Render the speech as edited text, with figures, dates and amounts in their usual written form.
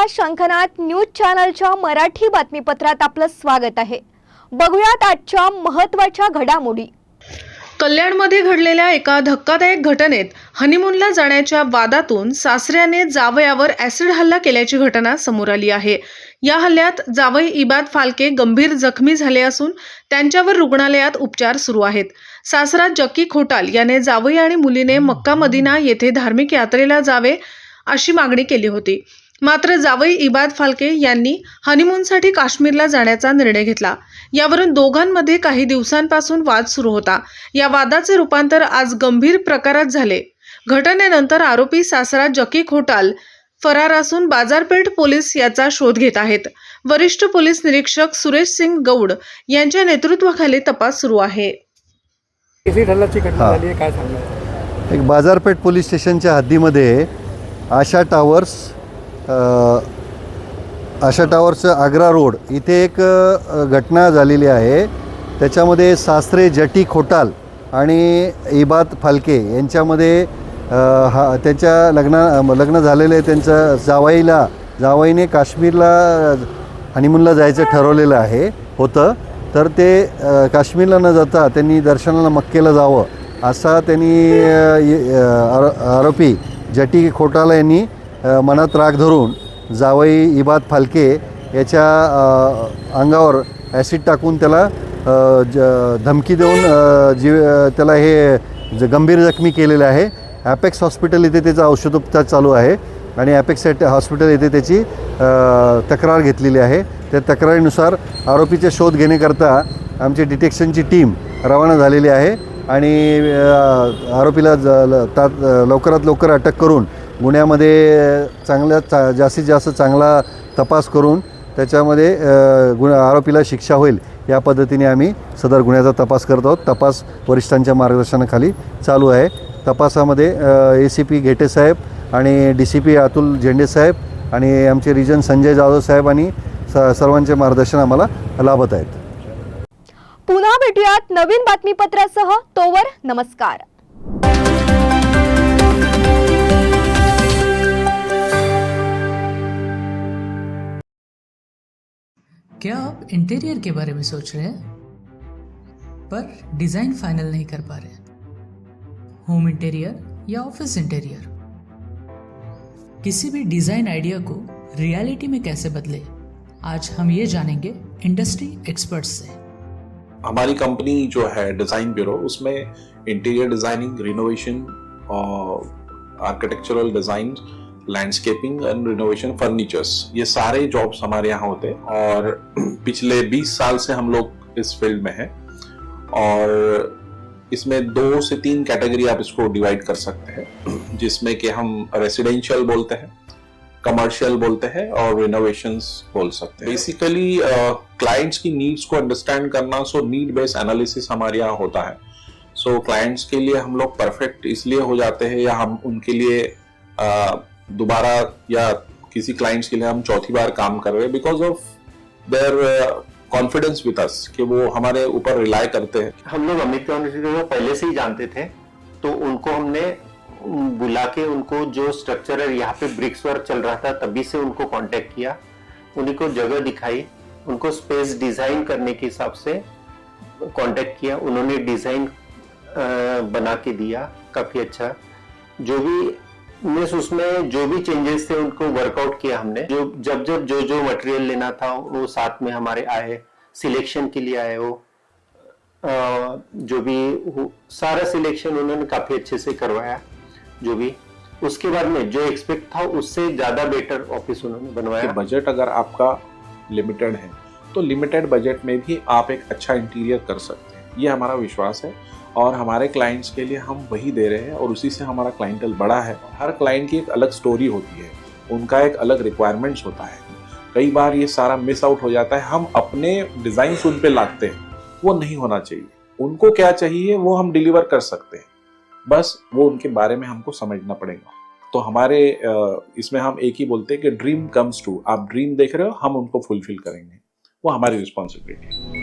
शंखनाद न्यूज चॅनलच्या मराठी बातमीपत्रात आपलं स्वागत आहे। बघूयात आजच्या महत्त्वाच्या घडामोडी। कल्याणमध्ये घडलेल्या एका धक्कादायक घटनेत हनीमूनला जाण्याच्या वादातून सासऱ्याने जावयावर ॲसिड हल्ला केल्याची घटना समोर आली आहे। या हल्ल्यात जावई इबाद फाल्के गंभीर जखमी झाले असून त्यांच्यावर रुग्णालयात उपचार सुरू आहेत। सासरा जकी खोटाल याने जावई आणि मुलीने मक्का मदिना येथे धार्मिक यात्रेला जावे अशी मागणी केली होती। मात्र जावई इबाद फाल्के यांनी हनीमूनसाठी काश्मीरला जाण्याचा निर्णय घेतला। यावरून दोघांमध्ये काही दिवसांपासून वाद सुरू होता। या वादाचे रूपांतर आज गंभीर प्रकारात झाले। घटनेनंतर आरोपी सासरा जकी खोटाल फरार असून बाजारपेठ पोलीस याचा शोध घेत आहेत। वरिष्ठ पोलीस निरीक्षक सुरेश सिंग गौड यांच्या नेतृत्वाखाली तपास सुरू आहे। एक बाजारपेठ पोलीस स्टेशनच्या हद्दीमध्ये आशा टावर्स आग्रा रोड इथे एक घटना झालेली आहे। त्याच्यामध्ये सासरे जटी खोटाल आणि इबाद फाल्के यांच्यामध्ये त्यांच्या लग्न झालेले त्यांच्या जावईने काश्मीरला हनीमूनला जायचं ठरवलेलं होतं। तर ते काश्मीरला न जाता त्यांनी दर्शनाला मक्केला जावं असा त्यांनी आरोपी जटी खोटाला यांनी मनात राग धरून जावई इबाद फाल्के याच्या अंगावर ॲसिड टाकून त्याला धमकी देऊन त्याला हे गंभीर जखमी केलेलं आहे। ॲपेक्स हॉस्पिटल इथे त्याचा औषधोपचार चालू आहे आणि ॲपेक्स हॉस्पिटल येथे त्याची तक्रार घेतलेली आहे। त्या तक्रारीनुसार आरोपीचा शोध घेण्याकरता आमची डिटेक्शनची टीम रवाना झालेली आहे आणि आरोपीला लवकरात लवकर अटक करून गुन्ह्यामध्ये जास्तीत जास्त चांगला तपास करून त्याच्यामध्ये आरोपीला शिक्षा होईल या पद्धतीने आम्ही सदर गुन्ह्याचा तपास करत आहोत। तपास वरिष्ठांच्या मार्गदर्शनाखाली चालू आहे। तपासामध्ये ACP घेटे साहेब आणि DCP अतुल झेंडे साहेब आणि आमचे रिजन संजय जाधव साहेब आणि सर्वांचे मार्गदर्शन आम्हाला लाभत आहेत। पुन्हा भेटूयात नवीन बातमीपत्रासह। तोवर नमस्कार। क्या आप इंटीरियर के बारे में सोच रहे हैं पर डिज़ाइन फाइनल नहीं कर पा रहे? होम इंटीरियर या ऑफिस इंटीरियर, किसी भी डिज़ाइन आइडिया को रियलिटी में कैसे बदले, आज हम ये जानेंगे इंडस्ट्री एक्सपर्ट्स से। हमारी कंपनी जो है डिज़ाइन ब्यूरो, उसमें interior designing, renovation, architectural design, landscaping end renovation, furnitures, ये सारे जॉब्स हमारे यहाँ होते हैं और पिछले 20 साल से हम लोग इस फील्ड में हैं। और इसमें 2 से 3 कैटेगरी आप इसको डिवाइड कर सकते हैं, जिसमें कि हम रेसिडेंशियल बोलते हैं, कमर्शियल बोलते हैं और रिनोवेशंस बोल सकते हैं। बेसिकली क्लाइंट्स की नीड्स को अंडरस्टैंड करना, सो नीड बेस्ड एनालिसिस हमारे यहाँ होता है। सो क्लाइंट्स के लिए हम लोग परफेक्ट इसलिए हो जाते हैं या हम उनके लिए दोबारा या किसी क्लाइंट्स के लिए हम चौथी बार काम कर रहे हैं because of their confidence with us, कि वो हमारे ऊपर रिलाई करते हैं। हम लोग अमित को पहले से ही जानते थे, तो उनको हमने बुला के उनको जो स्ट्रक्चर है यहाँ पे ब्रिक्स वर्क चल रहा था तभी से उनको कांटेक्ट किया, उन्हीं को जगह दिखाई, उनको स्पेस डिजाइन करने के हिसाब से कांटेक्ट किया। उन्होंने डिजाइन बना के दिया काफी अच्छा। जो भी उसमें जो भी चेंजेस थे उनको वर्कआउट किया हमने। जब जो मटेरियल लेना था वो साथ में हमारे आए, सिलेक्शन के लिए आए। वो जो भी सारा सिलेक्शन उन्होंने काफी अच्छे से करवाया। जो भी उसके बाद में जो एक्सपेक्ट था उससे ज्यादा बेटर ऑफिस उन्होंने बनवाया। बजट अगर आपका लिमिटेड है तो लिमिटेड बजट में भी आप एक अच्छा इंटीरियर कर सकते हैं, ये हमारा विश्वास है। और हमारे क्लाइंट्स के लिए हम वही दे रहे हैं और उसी से हमारा क्लाइंटल बड़ा है। हर क्लाइंट की एक अलग स्टोरी होती है, उनका एक अलग रिक्वायरमेंट्स होता है। कई बार ये सारा मिस आउट हो जाता है, हम अपने डिज़ाइन उन पे लाते हैं, वो नहीं होना चाहिए। उनको क्या चाहिए वो हम डिलीवर कर सकते हैं, बस वो उनके बारे में हमको समझना पड़ेगा। तो हमारे इसमें हम एक ही बोलते हैं कि ड्रीम कम्स ट्रू। आप ड्रीम देख रहे हो, हम उनको फुलफिल करेंगे, वो हमारी रिस्पॉन्सिबिलिटी है।